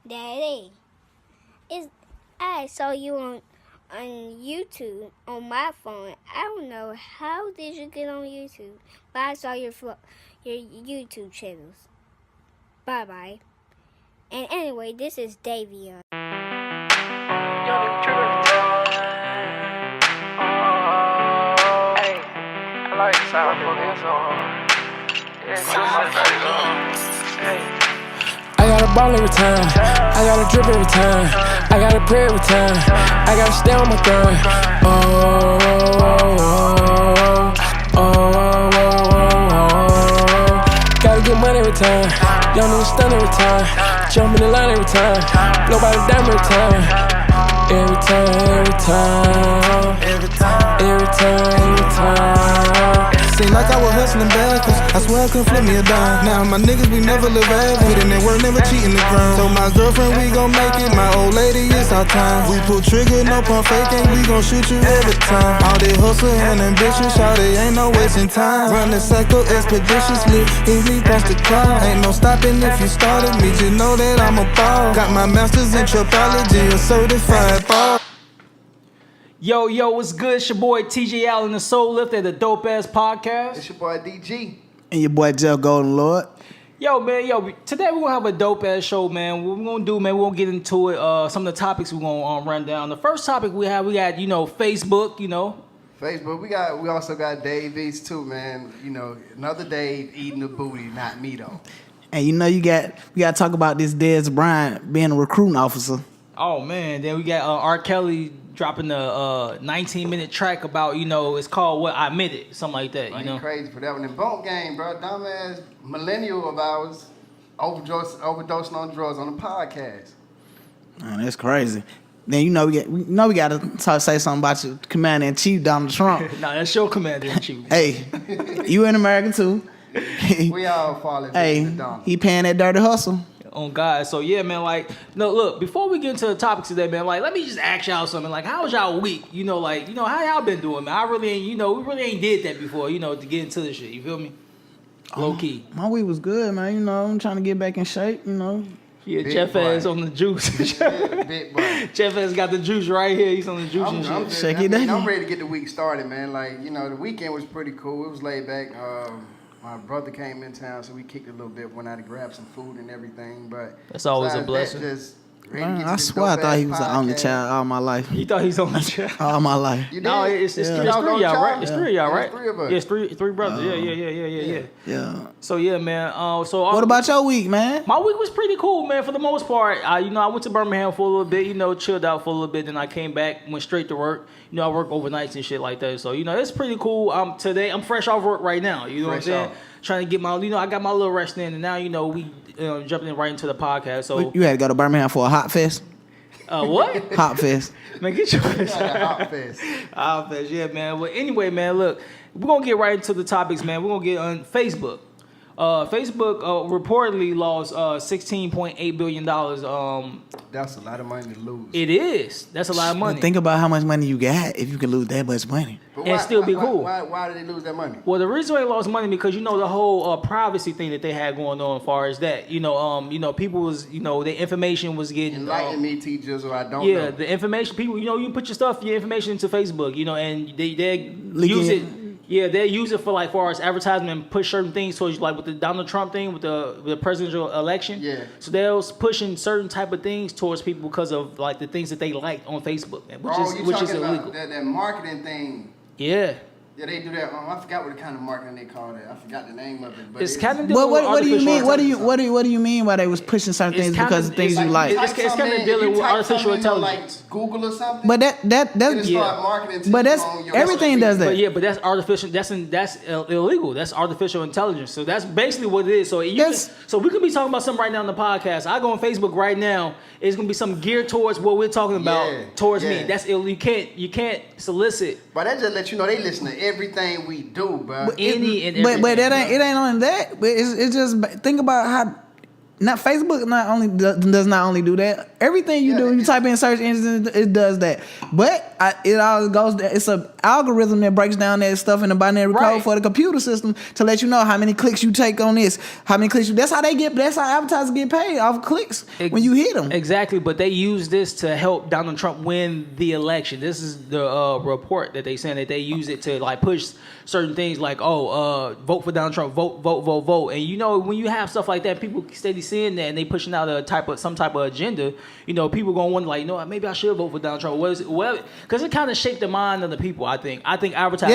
Daddy, I saw you on YouTube on my phone. I don't know how did you get on YouTube, but I saw your YouTube channels. Bye bye. And anyway, this is Davion. I like the sound for this I got a ball every time, I got a drip every time, I got a pray every time, I gotta stay on my grind. Gotta get money every time, young nigga stun every time, jump in the line every time, blow by the dime every time, every time. Seemed like I was hustling backwards, I swear I couldn't flip me a dime. Now my niggas, we never live average, putting in work, never cheating the ground. Told my girlfriend we gon' make it, my old lady, it's our time. We pull trigger, no pump faking, we gon' shoot you every time. All they hustle and ambition, shawty, ain't no wasting time. Run the cycle expeditiously, easily past the crowd. Ain't no stopping if you started me, just know that I'm a ball. Got my masters in tripology, a certified ball. Yo, what's good? It's your boy TJ Allen, the Soul Lifter, the Dope Ass Podcast. It's your boy DG. And your boy Jeff Golden Lord. Yo, man, today we're gonna have a dope ass show, man. What we're gonna do, man, we're gonna get into it. Some of the topics we're gonna run down. The first topic we got, Facebook, Facebook, we also got Dave East too, man. Another Dave eating the booty, not me though. And we gotta talk about this Dez Bryant being a recruiting officer. Oh man, then we got R. Kelly dropping the 19-minute track about, it's called What I Admitted, something like that, He crazy for that one. In Bone Game, bro, dumbass millennial of ours overdosing on drugs on a podcast. Man, that's crazy. Then we gotta say something about your commander in chief, Donald Trump. Nah, that's your commander in chief. Hey, you an American too. We all falling. Hey, he paying that dirty hustle. On God. So yeah, man, look, before we get into the topics today, man, let me just ask y'all something. How was y'all week? How y'all been doing, man? I really ain't, we really ain't did that before, to get into this shit. You feel me? Low key. My week was good, man. I'm trying to get back in shape, Yeah, Big Jeff boy. has on the juice. Big boy. Jeff has got the juice right here. He's on the juice and shit. I'm ready to get the week started, man. The weekend was pretty cool. It was laid back. My brother came in town, so we kicked it a little bit. Went out to grab some food and everything. But that's always a blessing. I swear I thought he was the only child all my life. You thought he's only child? All my life. You did? No, it's three of y'all, right? It's three of y'all, right? It's three of us. Yeah, it's three brothers. Yeah. So yeah, man. What about your week, man? My week was pretty cool, man. For the most part, I went to Birmingham for a little bit. Chilled out for a little bit. Then I came back, went straight to work. I work overnights and shit like that. So it's pretty cool. Today I'm fresh off work right now. You know what I'm saying? Trying to get my, I got my little rest in, and now we jumping in right into the podcast. So you had to go to Birmingham for a hot fest. What? Hot fest. Man, get your ass out. Hot fest. Hot fest, yeah, man. Well, anyway, man, look, we're gonna get right into the topics, man. We're gonna get on Facebook. Facebook reportedly lost $16.8 billion. That's a lot of money to lose. It is. That's a lot of money. Think about how much money you got if you could lose that much money. And still be cool. Why did they lose that money? Well, the reason they lost money because the whole privacy thing that they had going on as far as that. People was their information was getting enlighten me, teachers, or I don't know. Yeah, the information people you put your information into Facebook, and they use it. Yeah, they use it for far as advertisement and push certain things towards with the Donald Trump thing with the presidential election. Yeah. So they was pushing certain type of things towards people because of the things that they liked on Facebook, which is illegal. That marketing thing. Yeah. Yeah, they do that. I forgot what kind of marketing they call it. I forgot the name of it. But it's kind of. What do you mean? What do you mean by they was pushing certain things because of things you like? It's kind of dealing with artificial intelligence. Google or something. But that's marketing. But that's everything does that. But that's artificial. That's illegal. That's artificial intelligence. So that's basically what it is. So so we could be talking about something right now on the podcast. I go on Facebook right now. It's gonna be something geared towards what we're talking about towards me. That's illegal. You can't solicit. But that just let you know they listen to everything we do, bro. But it ain't only that. But it's just think about how. Not Facebook does not only do that. Everything you do, you type in search engines, it does that. But it all goes. It's an algorithm that breaks down that stuff in the binary code for the computer system to let you know how many clicks you take on this, how many clicks you. That's how advertisers get paid off clicks when you hit them. Exactly, but they use this to help Donald Trump win the election. This is the report that they saying that they use it to like push certain things like vote for Donald Trump, vote, and you know when you have stuff like that, people steady seeing that and they pushing out some type of agenda. You know, people gonna wonder like, you know, maybe I should vote for Donald Trump. Well, because it kind of shaped the mind of the people. I think advertising.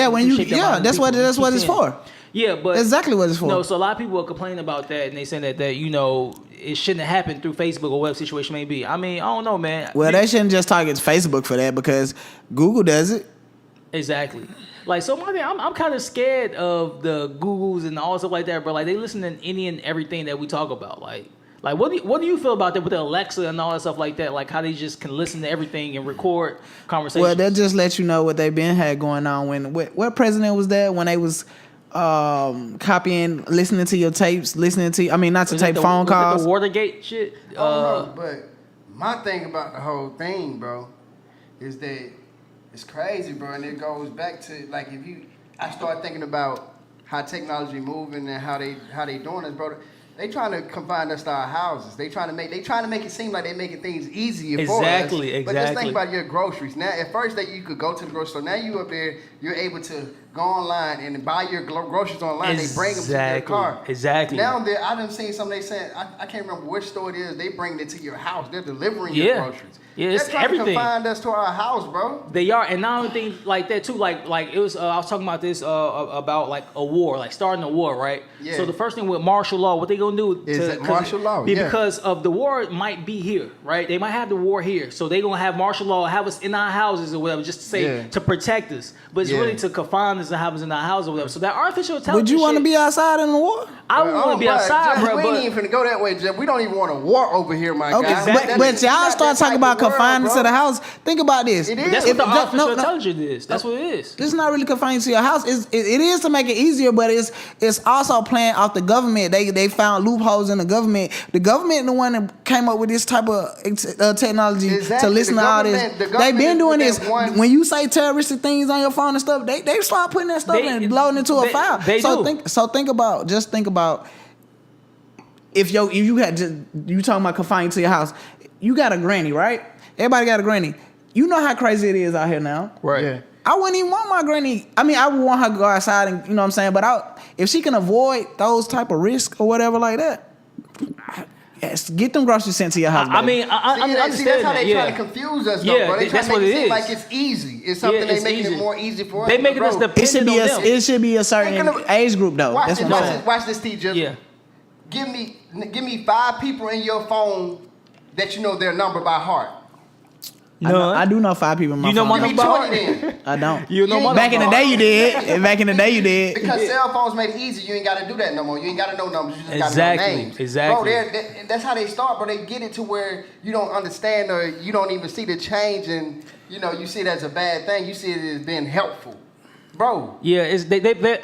That's what it's for. Yeah, but exactly what it's for. No, so a lot of people are complaining about that, and they saying that you know it shouldn't have happened through Facebook or whatever situation may be. I mean, I don't know, man. Well, they shouldn't just target Facebook for that because Google does it. Exactly. Like, so my thing, I'm kind of scared of the Googles and all stuff like that, bro. Like, they listen to any and everything that we talk about. Like what do you feel about that with the Alexa and all that stuff like that? Like, how they just can listen to everything and record conversations? Well, they'll just let you know what they've been had going on. What president was that when they was copying, listening to your tapes, not to tape phone calls. Was it the Watergate shit? No, but my thing about the whole thing, bro, is that it's crazy, bro, and it goes back to like I start thinking about how technology moving and how they doing this, bro. They trying to confine us to our houses. They trying to make it seem like they making things easier for us. Exactly. But just think about your groceries. Now, at first that you could go to the grocery store. Now you up there, you're able to go online and buy your groceries online. They bring them to your car. Exactly. Now I done seen somebody saying, I can't remember which store it is. They bring it to your house. They're delivering your groceries. Yeah, it's They're trying everything. to confine us to our house, bro. They are, and not only things like that too. Like it was. I was talking about this about like a war, like starting a war, right? Yeah. So the first thing with martial law, what they gonna do is martial law? Yeah. Because of the war might be here, right? They might have the war here, so they gonna have martial law, have us in our houses or whatever, just to say to protect us. But it's really to confine us and have us in our house or whatever. So that artificial intelligence. Would you want to be outside in the war? I would want to be outside, Jeff, bro. We ain't even finna go that way, Jeff. We don't even want a war over here, my okay, guy. But y'all start talking about confining to the house. Think about this. It is. That's what the artificial intelligence is. That's what it is. This is not really confined to your house. It is to make it easier, but it's also playing off the government. They found loopholes in the government. The government, the one that came up with this type of technology to listen to all this. They've been doing this. When you say terroristic things on your phone and stuff, they start putting that stuff and loading into a file. Think about if you had you talking about confining to your house. You got a granny, right? Everybody got a granny. You know how crazy it is out here now. Right. Yeah. I wouldn't even want my granny. I mean, I would want her to go outside and, you know what I'm saying? But if she can avoid those type of risks or whatever like that, yes, get them groceries sent to your house. I mean, I understand see, that's how they that, try to confuse us, yeah, though, bro. They try that's to make what it it seem is. like it's easy. It's something they making it more easy for us. They making us dependent on them. It should be a certain age group, though. Watch That's this, what I'm saying. watch this, T. Just give me 5 people in your phone that you know their number by heart. No, I do know 5 people in my phone. You know my number? 20 then. I don't. You know my Back in the day, you did. Back in the day, you did. Because cell phones made it easy. You ain't got to do that no more. You ain't got to know numbers. You just got to know names. Exactly. Bro, that's how they start, bro. They get it to where you don't understand or you don't even see the change, and you see it as a bad thing. You see it as being helpful. Bro. Yeah,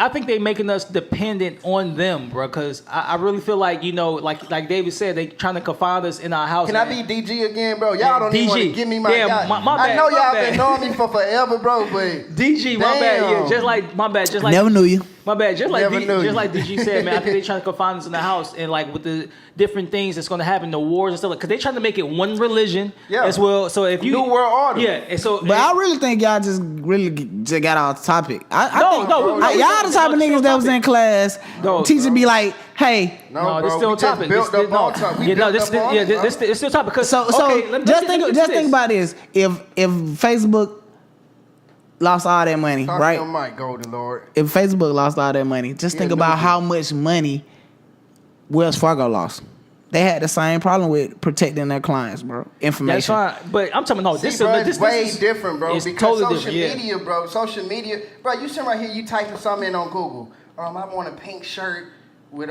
I think they making us dependent on them, bro. Because I really feel like like David said, they trying to confine us in our house. Can I be DG again, bro? Y'all don't even want to give me my guy. My bad, I know y'all bad. been knowing me for forever, bro. But DG, my bad. Yeah, just like my bad. Just like never knew you. My bad. Just like Never knew you. like DG said, man. I think they trying to confine us in the house and like with the different things that's going to happen, the wars and stuff. Because they trying to make it one religion as well. So if you New World Order. Yeah, and so. But I really think y'all just got off topic. No, y'all the type of niggas that was in class. Teacher be like, hey. No, this still topic. This still topic. Because so just think about this. If Facebook lost all that money, right? My golden Lord. If Facebook lost all that money, just think about how much money Wells Fargo lost. They had the same problem with protecting their clients, bro. Information. That's fine, but I'm talking about this is way different, bro. It's because totally social media, bro. Social media, bro. You sitting right here, you typing something in on Google. I want a pink shirt with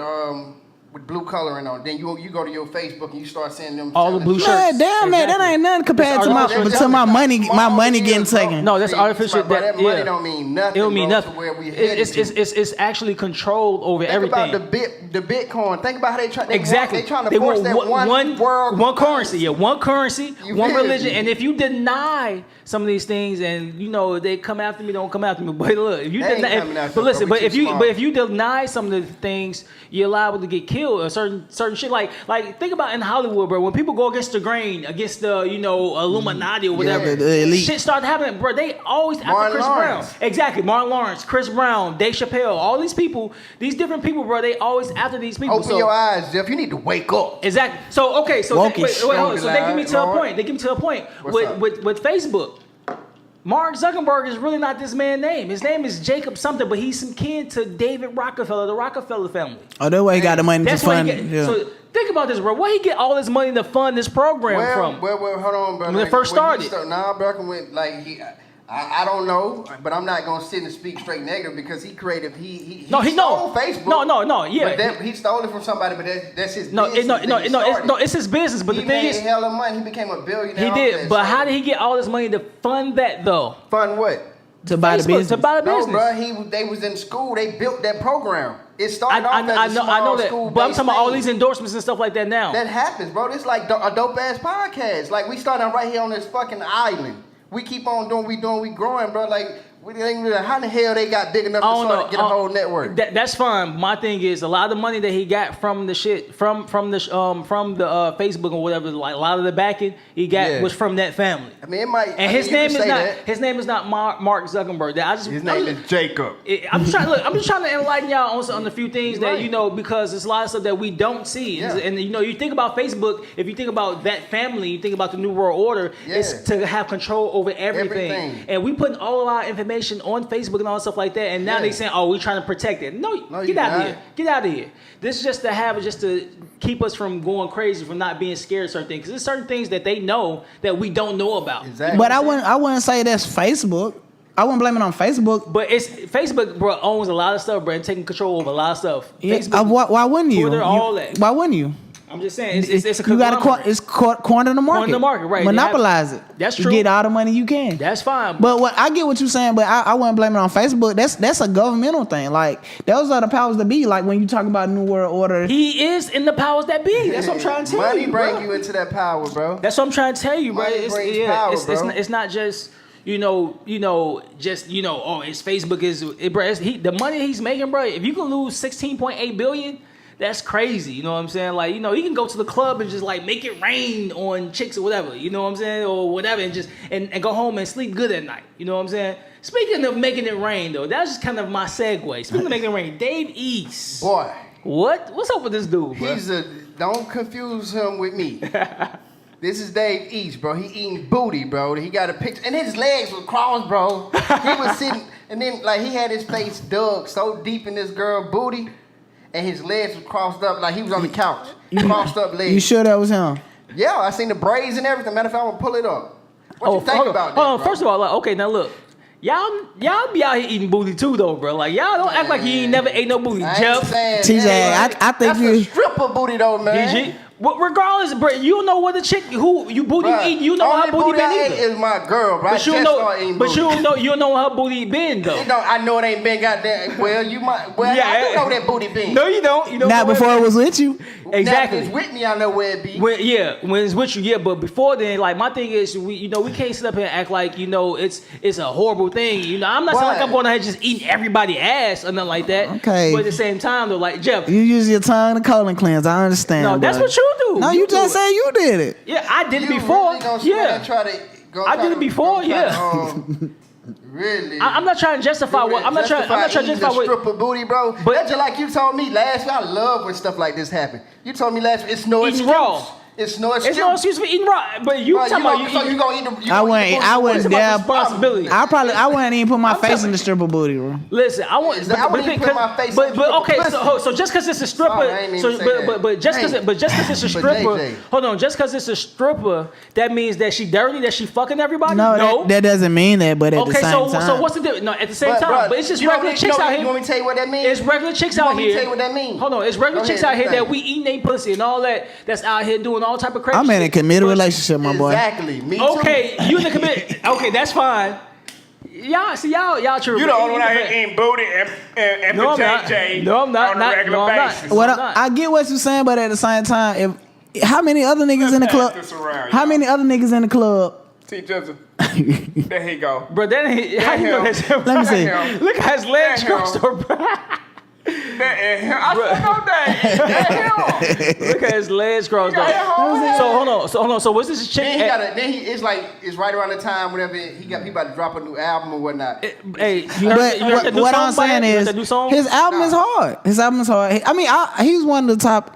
with blue coloring on. Then you go to your Facebook and you start seeing them. All the blue Man, shirts. damn man, that Exactly. ain't nothing compared to my money getting taken. No, that's artificial. But that money yeah. don't mean nothing. It don't mean bro, nothing. To where we headed to. It's actually controlled over Think everything. about the Bitcoin. Think about how they try. Exactly. They trying to force that one world, one currency. Yeah, one currency, You one feel religion. me? And if you deny some of these things, and you know they come after me, don't come after me. But look, if you They ain't deny, coming after but us, listen, bro. We but if too you small. but if you deny some of the things, you're liable to get killed. Or certain shit. Like think about in Hollywood, bro. When people go against the grain, against the Illuminati or whatever, the elite. shit started happening, bro. They always after Martin Chris Lawrence. Brown. Exactly, Martin Lawrence, Chris Brown, Dave Chappelle, all these people, these different people, bro. They always after these people. Open your eyes, Jeff. You need to wake up. Exactly. So okay. So Wokish. so they give me to a Lord. point. They give me to a point What's up? with Facebook. Mark Zuckerberg is really not this man's name. His name is Jacob something, but he's some kin to David Rockefeller, the Rockefeller family. Oh, that's why he got the money to That's where fund. he get. Yeah. So think about this, bro. Where he get all this money to fund this program from? Well, hold on, bro. When it first started. Bro, went like I don't know, but I'm not gonna sit and speak straight negative because he created he stole Facebook. No, yeah. But he stole it from somebody, but that's his No, business. it's his business. But he the thing made is, hella money. He became a billionaire. he off did. that But shit. how did he get all this money to fund that though? Fund what? to buy the Facebook, business. to buy the No, business. bro. They was in school. They built that program. It started I off as a small know that. school. But I'm talking about all these endorsements and stuff like that now. That happens, bro. This like a dope ass podcast. Like we started right here on this fucking island. We keep on doing, we growing, bro. Like we ain't really, how the hell they got big enough to start to get a whole network? That's fine. My thing is a lot of the money that he got from the shit from the Facebook or whatever. Like a lot of the backing he got was from that family. I mean, it might. And his name is not that. his name is not Mark Zuckerberg. His name is Jacob. I'm just trying to enlighten y'all on a few things that you know, because there's a lot of stuff that we don't see. Yeah. And you know, you think about Facebook. If you think about that family, you think about the New World Order. It's to have control over everything. And we putting all of our information on Facebook and all stuff like that. And now they saying, "Oh, we're trying to protect it." No, get out of here. Get out of here. This is just to keep us from going crazy, from not being scared of certain things. Because there's certain things that they know that we don't know about. Exactly. But I wouldn't say that's Facebook. I wouldn't blame it on Facebook. But it's Facebook, bro, owns a lot of stuff, bro, and taking control over a lot of stuff. Yeah, Facebook, why wouldn't you? Twitter, all that. Why wouldn't you? I'm just saying, it's a you got conglomerate. to corner the market. Corner the market, right. Monopolize it. That's You true. get all the money you can. That's fine. But what I get what you're saying, but I wouldn't blame it on Facebook. That's a governmental thing. Like those are the powers that be. Like when you talk about New World Order, He is in the powers that be. That's what I'm trying to tell Money you, bring bro. you into that power, bro. That's what I'm trying to tell you, bro. Money brings power, bro. It's not just oh, it's Facebook bro. The money he's making, bro. If you can lose 16.8 billion. That's crazy, you know what I'm saying? Like, you know, you can go to the club and just like make it rain on chicks or whatever, you know what I'm saying? Or whatever, and just and go home and sleep good at night, you know what I'm saying? Speaking of making it rain though, that's just kind of my segue. Speaking of making it rain, Dave East. Boy. What's up with this dude, bro? Don't confuse him with me. This is Dave East, bro. He eating booty, bro. He got a picture, and his legs were crossed, bro. He was sitting, and then like he had his face dug so deep in this girl booty. And his legs were crossed up like he was on the couch. Crossed up legs. you sure that was him? Yeah, I seen the braids and everything. Matter of fact, I'm gonna pull it up. What you think about that? First of all, like, okay, now look. Y'all be out here eating booty too, though, bro. Like, y'all don't act like you ain't never ate no booty, I ain't Jeff. saying TJ, that, I think that's you- a stripper booty though, man. DG. Well, regardless, bro, you don't know what the chick who you booty Bruh, eat. You know only how booty booty I been ate either. is my girl, bro. But you don't know. You don't know how booty been though. I know it ain't been goddamn. Well, you might. Well, Yeah, I do know that booty been. No, you don't. You don't. Not know before where it was with you. Exactly. Now, if it's with me, I know where it be. When it's with you, yeah. But before then, like my thing is, we can't sit up here and act like it's a horrible thing. You know, I'm not saying like I'm going ahead just eating everybody's ass or nothing like that. Okay. But at the same time, though, like Jeff. You use your tongue to colon cleanse. I understand. No, that's but- what you do. No, you just said you did it. Yeah, I did it You before. really gonna Yeah. try to go I try did it to- before, go try yeah. to, really. I'm not trying to justify what I'm not trying to justify what. stripper booty, bro. But- But that's just like you told me last week. I love when stuff like this happen. You told me last week it's no Eating excuse. raw. It's no excuse. It's no excuse for eating raw. But you talking about so you gonna eat the? I wouldn't dare. Responsibility. I wouldn't even put my face in the stripper booty, bro. Listen, I wouldn't even put my face. But okay, so just because it's a stripper, but just because it's a stripper, hold on, just because it's a stripper, that means that she dirty, that she fucking everybody. No, that doesn't mean that. But at the same time, so what's the difference? No, at the same time, but it's just regular chicks out here. You want me to tell you what that means? It's regular chicks out here. You want me to tell you what that means? Hold on, it's regular chicks out here that we eating they pussy and all that. That's out here doing all type of crazy. I'm in a committed relationship, my boy. Exactly. Me too. Okay, you in the committed. Okay, that's fine. Y'all true. You the only one out here eating booty and No, for I'm not. JJ No, I'm not. on a regular basis. What I get what you're saying, but at the same time, how many other niggas in the club? How many other niggas in the club? Teach us. There he go. Bro, that ain't. How you know that's him? Let me see. Look at his legs crossed over. That ain't him. I don't know that. Look at his legs crossed over. So hold on. So what's this chick? It's right around the time whenever he about to drop a new album or whatnot. Hey, you heard the new what song I'm saying is, his album is hard. His album is hard. I mean, he's one of the top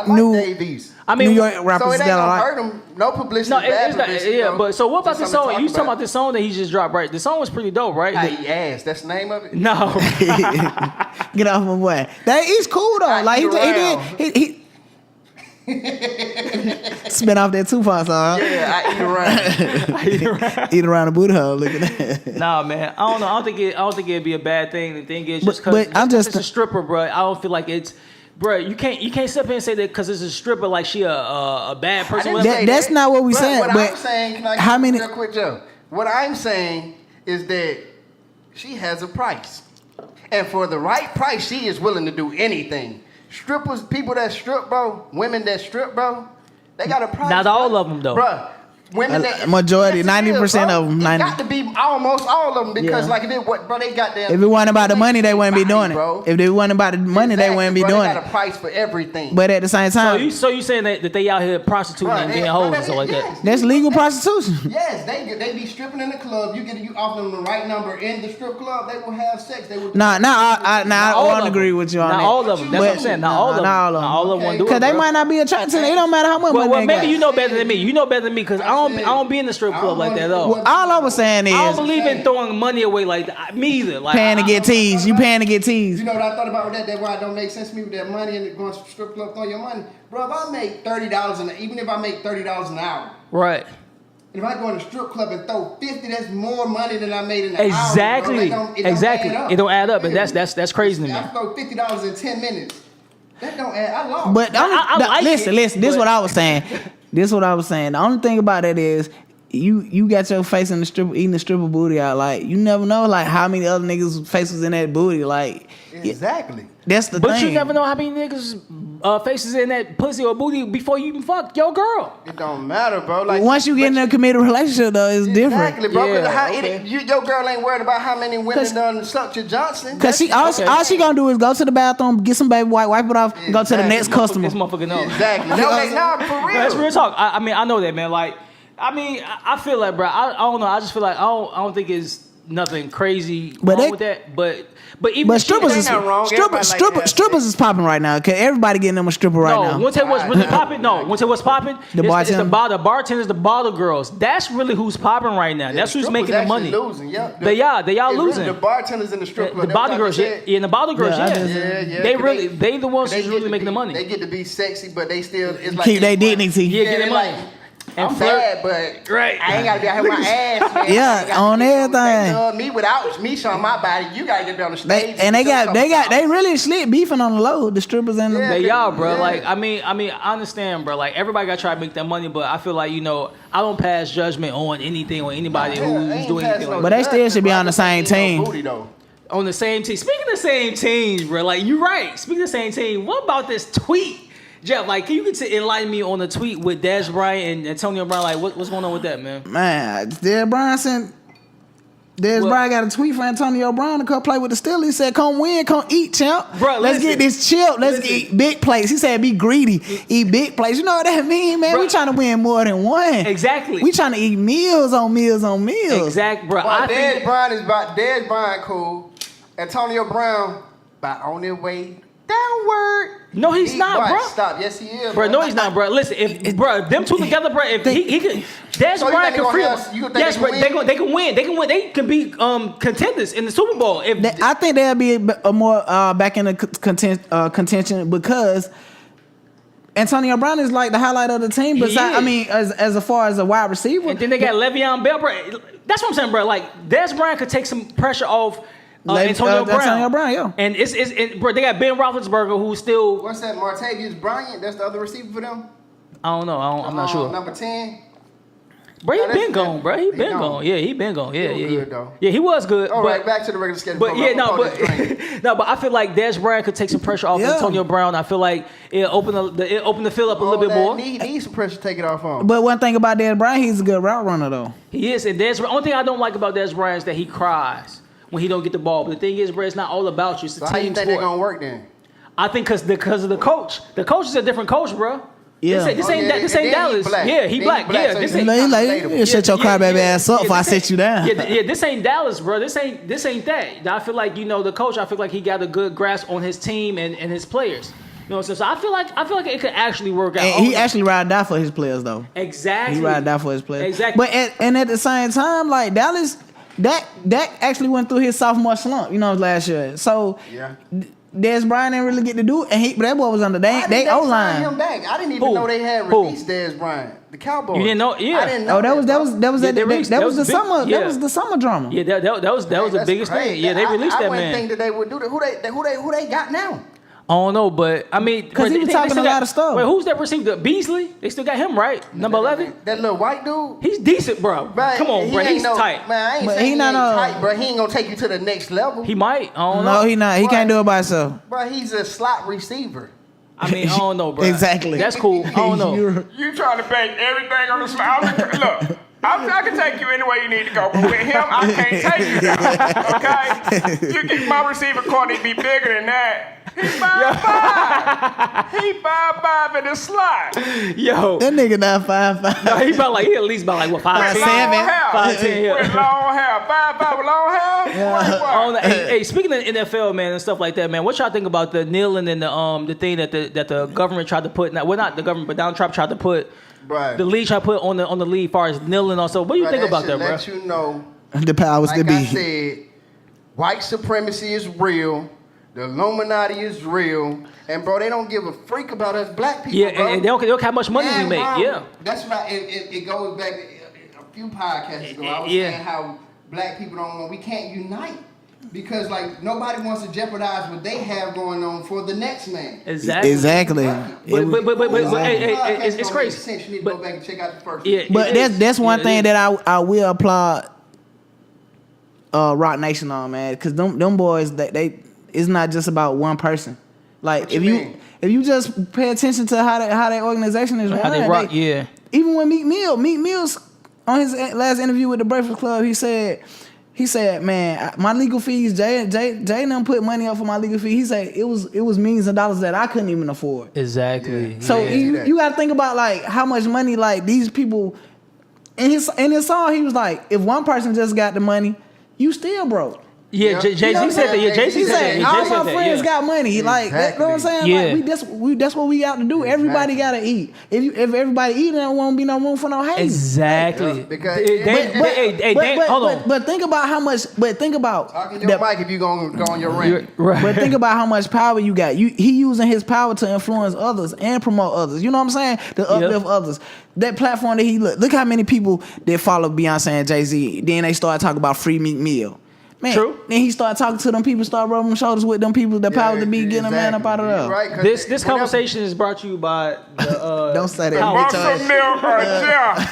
new Davies. New York rappers. So it ain't that gonna I like. hurt him. No publicity. No, bad it's not. publicity, Yeah, but so what about the Just song? something You to talking talk about the song that he just dropped, right? The song was pretty dope, right? I eat ass. That's the name of it. No. Get off my boy. He's cool though. Like he spin off that Tupac song. Yeah, I eat around. Eat around the booty hole. Look at that. Nah, man. I don't know. I don't think it'd be a bad thing. The thing is, just because it's a stripper, bro. I don't feel like it's. Bro, you can't sit up here and say that because it's a stripper, like she a bad person. That's not what we saying. What but I'm saying, can I get how many? Real quick, Joe. What I'm saying is that she has a price, and for the right price, she is willing to do anything. Strippers, people that strip, bro, women that strip, bro, they got a price. Not all of them though, bro. Women that majority, 90% of them. It got to be almost all of them because, like, if they got them. If it wasn't about the money, they wouldn't be doing it. Bro. If it wasn't about the money, they wouldn't be doing it. They got a price for everything. But at the same time, so you saying that they out here prostituting and getting hoes and stuff like that? That's legal prostitution. Yes, they be stripping in the club. You offer them the right number in the strip club, they will have sex. They will. I don't agree with you on that. Not all of them. That's what I'm saying. Not all of them. Not all of them. Because they might not be attracted. It don't matter how much money they got. Well, maybe you know better than me. You know better than me because I don't be in the strip club like that though. Well, all I was saying is, I don't believe in throwing money away like that. Me either. Like, paying to get teased. You paying to get teased. You know what I thought about with that? That's why it don't make sense to me with that money and going to the strip club throwing your money. Bro, if I make $30 even if I make $30 an hour. Right. If I go in the strip club and throw 50, that's more money than I made in an exactly. hour. Exactly. It don't add up, and that's crazy to me. I throw $50 in 10 minutes. That don't add. I lost. But listen. This is what I was saying. The only thing about it is, you got your face in the stripper eating the stripper booty out. Like, you never know like how many other niggas' faces in that booty. Like, exactly. That's the thing. But you never know how many niggas' faces in that pussy or booty before you even fuck your girl. It don't matter, bro. Like, once you get in a committed relationship, though, it's different. Exactly, bro. Yeah, Your girl ain't worried about how many women done sucked your Johnson. Cause all she gonna do is go to the bathroom, get some baby wipe it off, and go to the next customer. This motherfucker knows. Exactly. No, for real. That's real talk. I mean, I know that, man. Like, I mean, I feel like, bro. I don't know. I just feel like I don't think it's nothing crazy wrong with that. But strippers is popping right now. Cause everybody getting them a stripper right now. No, want to tell you what's really popping? No, want to tell you what's popping? The bartenders, the bottle girls. That's really who's popping right now. That's who's making the money. Losing, yeah. They are losing. The bartenders in the strip club. The bottle girls, and the bottle girls, yeah. They the ones who's really making the money. They get to be sexy, but they still keep their dignity. Yeah, get their money. I'm bad, but I ain't gotta be out here with my ass. Man. Yeah, on everything. Me without me showing my body, you gotta get down the stage. They really slick beefing on the low. The strippers and they are, bro. Yeah. Like I mean, I understand, bro. Like everybody gotta try to make that money, but I feel like I don't pass judgment on anything or anybody who's doing anything. Like but they still should be on the same team. On the same team. Speaking of the same teams, bro. Like you're right. Speaking of the same team, what about this tweet? Jeff, like, can you enlighten me on the tweet with Des Bryant and Antonio Brown? Like, what's going on with that, man? Man, Des Bryant got a tweet for Antonio Brown to come play with the Steelers. He said, "Come win, come eat, champ. Bro, let's get this chip. Let's eat big plates." He said, "Be greedy, eat big plates." You know what that mean, man? Bro, we trying to win more than one. Exactly. We trying to eat meals on meals on meals. Exactly, bro. Dez Bryant cool. Antonio Brown on their way downward. No, he's not, bro. Stop. Yes, he is. Bro, no, he's not, bro. Listen, if bro, them two together, bro, if he could, Dez Bryant can free him. Yes, bro, they can win. They can win. They can be contenders in the Super Bowl. I think they'll be a more back in the contention because Antonio Brown is like the highlight of the team. Besides, I mean, as far as a wide receiver. And then they got Le'Veon Bell, bro. That's what I'm saying, bro. Like Dez Bryant could take some pressure off Antonio Brown. Antonio Brown, yeah. And bro, they got Ben Roethlisberger, who's still. What's that? Martavius Bryant. That's the other receiver for them. I don't know. I'm not sure. Number 10. Bro, he been gone, bro. He been gone. Yeah, he been gone. Yeah, yeah. Good, though. Yeah, he was good. All right, back to the regular schedule. But yeah, but I feel like Dez Bryant could take some pressure off Antonio Brown. I feel like it opened the field up a little bit more. He needs some pressure to take it off on. But one thing about Dez Bryant, he's a good route runner though. He is, and the only thing I don't like about Dez Bryant is that he cries when he don't get the ball. But the thing is, bro, it's not all about you. It's a team how you think sport. they're gonna work then? I think because of the coach. The coach is a different coach, bro. Yeah. This ain't Dallas. Yeah, he black. Yeah, this ain't. You shut your crybaby ass up before I set you down. Yeah, this ain't Dallas, bro. This ain't that. I feel like the coach. I feel like he got a good grasp on his team and his players. You know what I'm saying? So I feel like it could actually work out. And he actually ride or die for his players though. Exactly. He ride or die for his players. Exactly. But at the same time, like Dallas, Dak actually went through his sophomore slump. Last year. So yeah. Dez Bryant didn't really get to do it, but that boy was under they O-line. Him back. I didn't even know they had released Dez Bryant, the Cowboys. You didn't know? Yeah. I didn't know. That was the summer. Yeah. That was the summer drama. Yeah, that was the biggest thing. Yeah, they released that man. I wouldn't think that they would do that. Who they got now? I don't know, but I mean, because he was talking a lot of stuff. Wait, who's that receiver? Beasley? They still got him, right? Number 11. That little white dude. He's decent, bro. Come on, bro. He's tight. Man, I ain't saying he ain't tight, bro. He ain't gonna take you to the next level. He might. I don't know. No, he not. He can't do it by himself. Bro, he's a slot receiver. I mean, I don't know, bro. Exactly. That's cool. I don't know. You trying to bank everything on the slot? Look. I can take you anywhere you need to go, but with him, I can't take you now, okay? You get my receiver corner, he'd be bigger than that. He's 5'5". He 5'5" in the slot. Yo. That nigga not 5'5". No, he at least about 5'10". With long hair. With long hair. 5'5" with long hair? Yeah. Hey, speaking of NFL, man, and stuff like that, man, what y'all think about the kneeling and the thing that the government tried to put, not the government, but Donald Trump tried to put, the league tried to put on the league as far as kneeling also. What do you think about that, bro? Let you know, the powers that be. Like I said, white supremacy is real. The Illuminati is real, and bro, they don't give a freak about us black people. Yeah, bro. and they don't care how much money we make. Yeah, that's right. It goes back a few podcasts ago. I was saying how black people we can't unite because like nobody wants to jeopardize what they have going on for the next man. Exactly. But it's crazy. You need to go back and check out the first. Yeah, but that's one thing that I will applaud Rock Nation on, man, because them boys it's not just about one person. Like if you just pay attention to how that organization is run, how they rock, Even when Meek Mill's on his last interview with the Breakfast Club, he said, man, my legal fees, Jay and them put money up for my legal fees. He said it was millions of dollars that I couldn't even afford. Exactly. Yeah. So you got to think about like how much money like these people. In his song, he was like, if one person just got the money, you still broke. Yeah, Jay-Z said that. Yeah, Jay-Z said that. All my friends got money. Like, you know what I'm saying? Yeah. Like, that's what we got to do. Everybody got to eat. If everybody eating, there won't be no room for no hate. Exactly. Because hold on. But think about how much. But think about talking your mic if you gonna go on your rant. Right. But think about how much power you got. He using his power to influence others and promote others. You know what I'm saying? To uplift others. That platform that he look how many people that follow Beyonce and Jay-Z. Then they start talking about free Meek Mill. Man, true. Then he started talking to them people, start rubbing shoulders with them people, the power to be getting a man up out of there. Right, this conversation is brought to you by the don't say that. Muscle milk,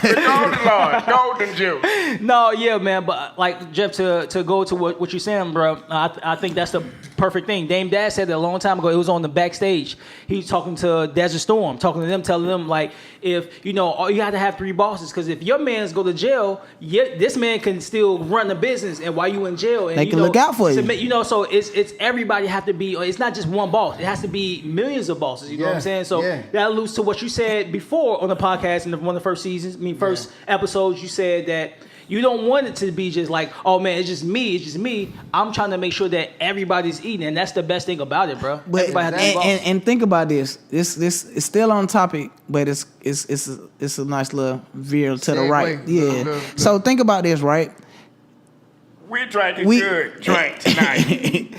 the golden juice. No, yeah, man, but like Jeff, to go to what you're saying, bro, I think that's the perfect thing. Dame Dash said that a long time ago. It was on the backstage. He was talking to Desert Storm, talking to them, telling them like, if you got to have 3 bosses, because if your mans go to jail, this man can still run the business, and while you in jail, jail. And, they can look out for you. You know, so it's everybody have to be. It's not just one boss. It has to be millions of bosses. You know what I'm saying? So that alludes to what you said before on the podcast in one of the first seasons. First episodes. You said that you don't want it to be just like, oh man, it's just me. It's just me. I'm trying to make sure that everybody's eating, and that's the best thing about it, bro. But and think about this. This is still on topic, but it's a nice little veer to the right. Yeah. Look. So think about this, right? We drank a good drink tonight.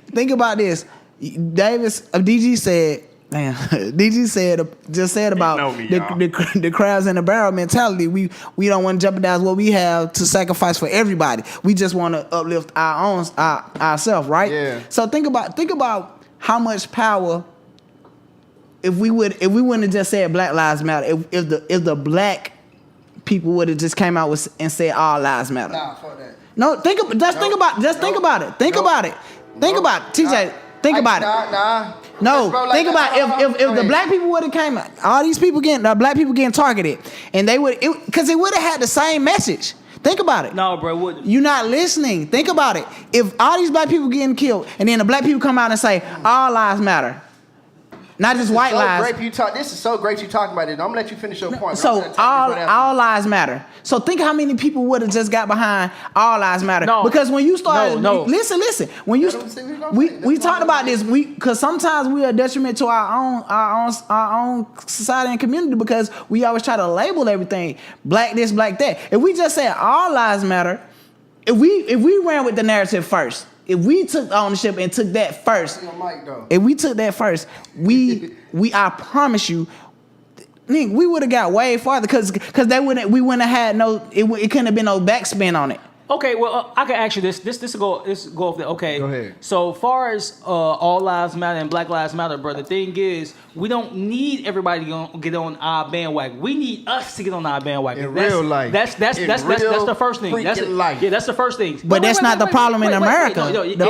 Think about this. DG said. Man, DG said about the crabs in the barrel mentality. We don't want to jeopardize what we have to sacrifice for everybody. We just want to uplift ourselves, right? Yeah. So think about how much power if we wouldn't have just said Black Lives Matter. If the black people would have just came out and said all lives matter. Nah, fuck that. No, think about it. Think about it. Think about it. TJ, think about it. No, think about if the black people would have came out, all these people black people getting targeted, and they would, because it would have had the same message. Think about it. No, bro, wouldn't. You're not listening. Think about it. If all these black people getting killed, and then the black people come out and say all lives matter, not just white lives. This is so great you talking about it. I'm gonna let you finish your point. So all lives matter. So think how many people would have just got behind all lives matter. No. Because when you start, listen. When you we talked about this, because sometimes we are detriment to our own society and community because we always try to label everything black this, black that. If we just said all lives matter, if we ran with the narrative first. If we took ownership and took that first, I promise you, nigga, we would have got way farther because we wouldn't have had it couldn't have been no backspin on it. Okay, well, I can ask you this. This go off there. Okay. Go ahead. So far as all lives matter and Black Lives Matter, bro, the thing is, we don't need everybody to get on our bandwagon. We need us to get on our bandwagon. In real life. That's the first thing. That's the first thing. But that's not the problem in America. The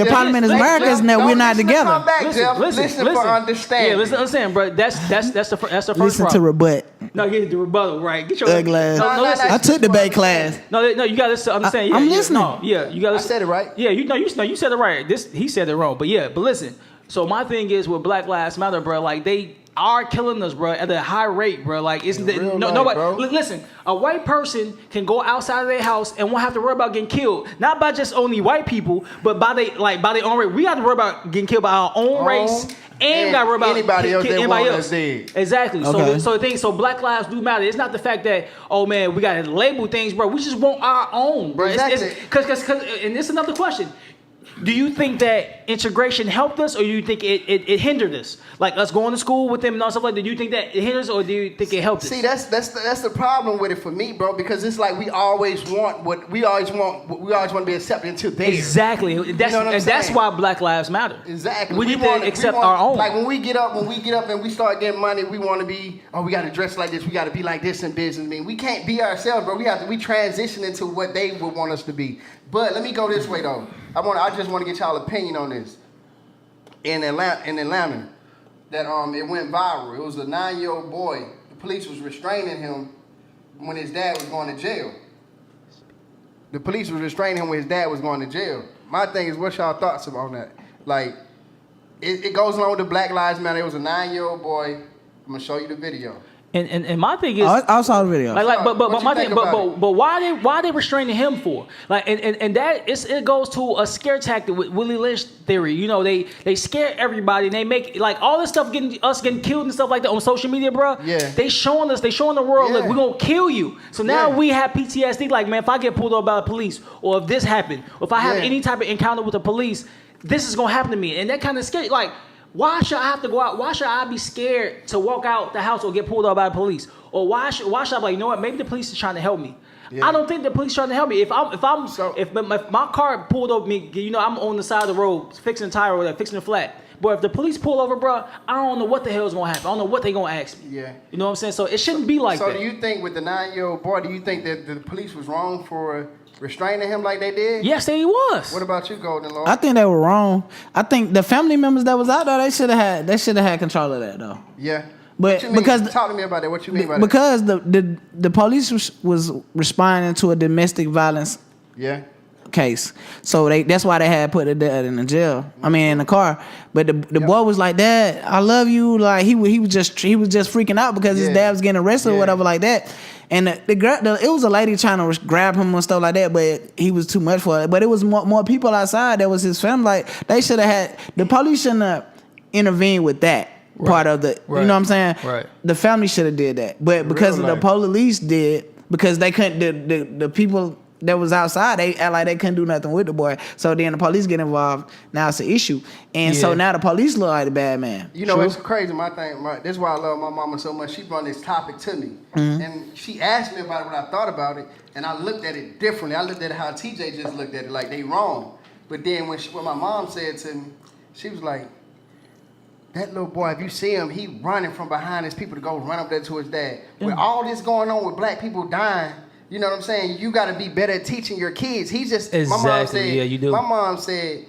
problem in America is that we're not together. Come back, listen for understanding. Yeah, listen, understand, bro. That's the first Listen problem. to rebut. No, get the rebuttal right. Get your ugly ass. listen. I took debate class. No, you gotta understand. Yeah, I'm listening. You gotta. I said it right. Yeah, you said it right. He said it wrong. But listen. So my thing is with Black Lives Matter, bro. Like they are killing us, bro, at a high rate, bro. Like nobody. Bro. Listen, a white person can go outside of their house and won't have to worry about getting killed, not by just only white people, but by their own race. We have to worry about getting killed by our own race. And we gotta worry about anybody else. Exactly. Okay. So Black lives do matter. It's not the fact that, oh man, we gotta label things, bro. We just want our own, bro. Exactly. Because and it's another question. Do you think that integration helped us, or do you think it hindered us? Like us going to school with them and all stuff like that. Do you think that it hinders, or do you think it helped us? See, that's the problem with it for me, bro. Because it's like we always want to be accepted until there. Exactly. That's why Black Lives Matter. Exactly. We need to accept our own. Like when we get up and we start getting money, we want to be. Oh, we got to dress like this. We got to be like this in business. I mean, we can't be ourselves, bro. We transition into what they would want us to be. But let me go this way though. I just want to get y'all opinion on this. In Atlanta, that it went viral. It was a 9-year-old boy. The police was restraining him when his dad was going to jail. The police was restraining him when his dad was going to jail. My thing is, what's y'all thoughts about that? Like, it goes along with the Black Lives Matter. It was a 9-year-old boy. I'm gonna show you the video. And my thing is, I saw the video. But my thing, but why are they restraining him for? Like, and that it goes to a scare tactic with Willie Lynch theory. You know, they scare everybody and they make like all this stuff getting killed and stuff like that on social media, bro. Yeah. They showing the world, look, we're gonna kill you. So now we have PTSD. Like, man, if I get pulled over by the police, or if this happened, or if I have any type of encounter with the police, this is gonna happen to me, and that kind of scary. Like, why should I have to go out? Why should I be scared to walk out the house or get pulled over by the police? Or why should I be like, you know what? Maybe the police is trying to help me. Yeah. I don't think the police trying to help me. If my car pulled over me, you know, I'm on the side of the road fixing a tire or fixing a flat. But if the police pull over, bro, I don't know what the hell is gonna happen. I don't know what they gonna ask me. Yeah. You know what I'm saying? So it shouldn't be like that. So do you think with the 9-year-old boy, do you think that the police was wrong for restraining him like they did? Yes, he was. What about you, Golden Lord? I think they were wrong. I think the family members that was out there, they should have had control of that though. Yeah. But because talk to me about that. What you mean by that? Because the police was responding to a domestic violence case. So that's why they had put the dad in the jail. I mean, in the car. But the boy was like, "Dad, I love you." Like he was just freaking out because his dad was getting arrested or whatever like that. And it was a lady trying to grab him and stuff like that, but he was too much for it. But it was more people outside. That was his family. Like they should have had the police shouldn't have intervened with that. Part of the, you know what I'm saying? Right. The family should have did that, but because the police did, because they couldn't, the people that was outside, they act like they couldn't do nothing with the boy. So then the police get involved. Now it's an issue, and so now the police look like the bad man. You know, it's crazy. This is why I love my mama so much. She brought this topic to me, and she asked me about it, what I thought about it, and I looked at it differently. I looked at it how TJ just looked at it, like they wrong. But then when my mom said to me, she was like, that little boy, if you see him, he running from behind his people to go run up there to his dad. With all this going on with black people dying, you know what I'm saying? You got to be better at teaching your kids. He's just, my mom said, you do. My mom said,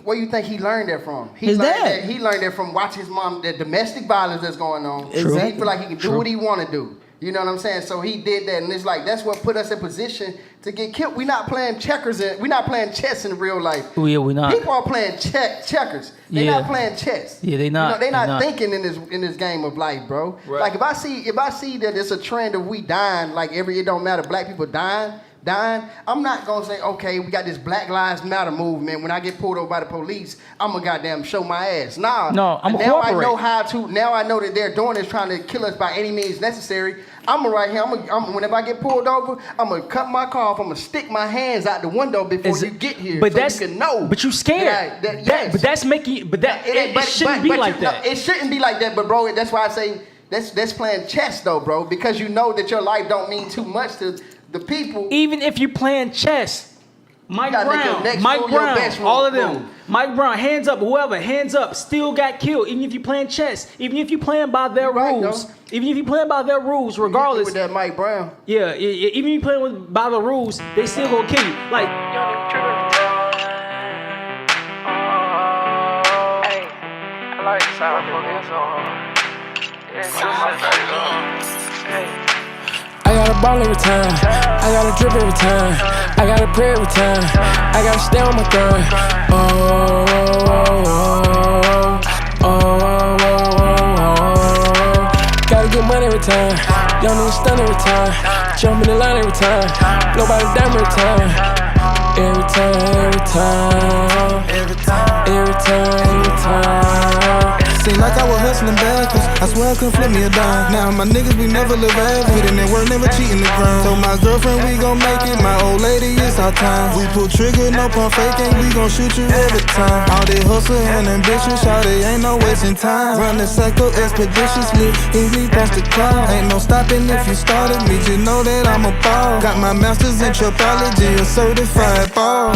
where you think he learned that from? His dad. He learned that from watching his mom, the domestic violence that's going on. Exactly. He feel like he can do what he want to do. You know what I'm saying? So he did that, and it's like that's what put us in position to get killed. We're not playing checkers, we're not playing chess in real life. Yeah, we're not. People are playing checkers. They're not playing chess. Yeah, they not. You know, they're not thinking in this game of life, bro. Right. Like if I see that it's a trend of we dying, like it don't matter, black people dying. I'm not gonna say, okay, we got this Black Lives Matter movement. When I get pulled over by the police, I'm gonna goddamn show my ass. Nah. No, I'm now cooperate. I know how to. Now I know that they're doing this, trying to kill us by any means necessary. I'm right here. Whenever I get pulled over, I'm gonna cut my car off. I'm gonna stick my hands out the window before you get here, but so you can know. But you scared. But that's making. But that it shouldn't be like that. It shouldn't be like that. But bro, that's why I say that's playing chess though, bro. Because you know that your life don't mean too much to the people. Even if you're playing chess, Mike Brown, all of them. Move. Mike Brown, hands up, whoever, hands up, still got killed. Even if you're playing chess, even if you're playing by their rules, even if you're playing by their rules, regardless. With that Mike Brown. Yeah, even if you're playing by the rules, they still gonna kill you. Like, I like the sound of I gotta ball every time, I gotta drip every time, I gotta pray every time, I gotta stay on my grind. Gotta get money every time, young nigga stun every time, jump in the line every time, blow by the dime every time, every time. Seem like I was hustling backwards. I swear I couldn't flip me a dime. Now my niggas, we never live average, and they work never cheating the grind. So my girlfriend, we gon' make it. My old lady, it's our time. We pull trigger, no pump faking. We gon' shoot you every time. All they hustle and ambitious, all they ain't no wasting time. Run the cycle expeditiously, easily past the cloud. Ain't no stopping if you started me. Just know that I'm a ball. Got my master's in tripology, a certified ball.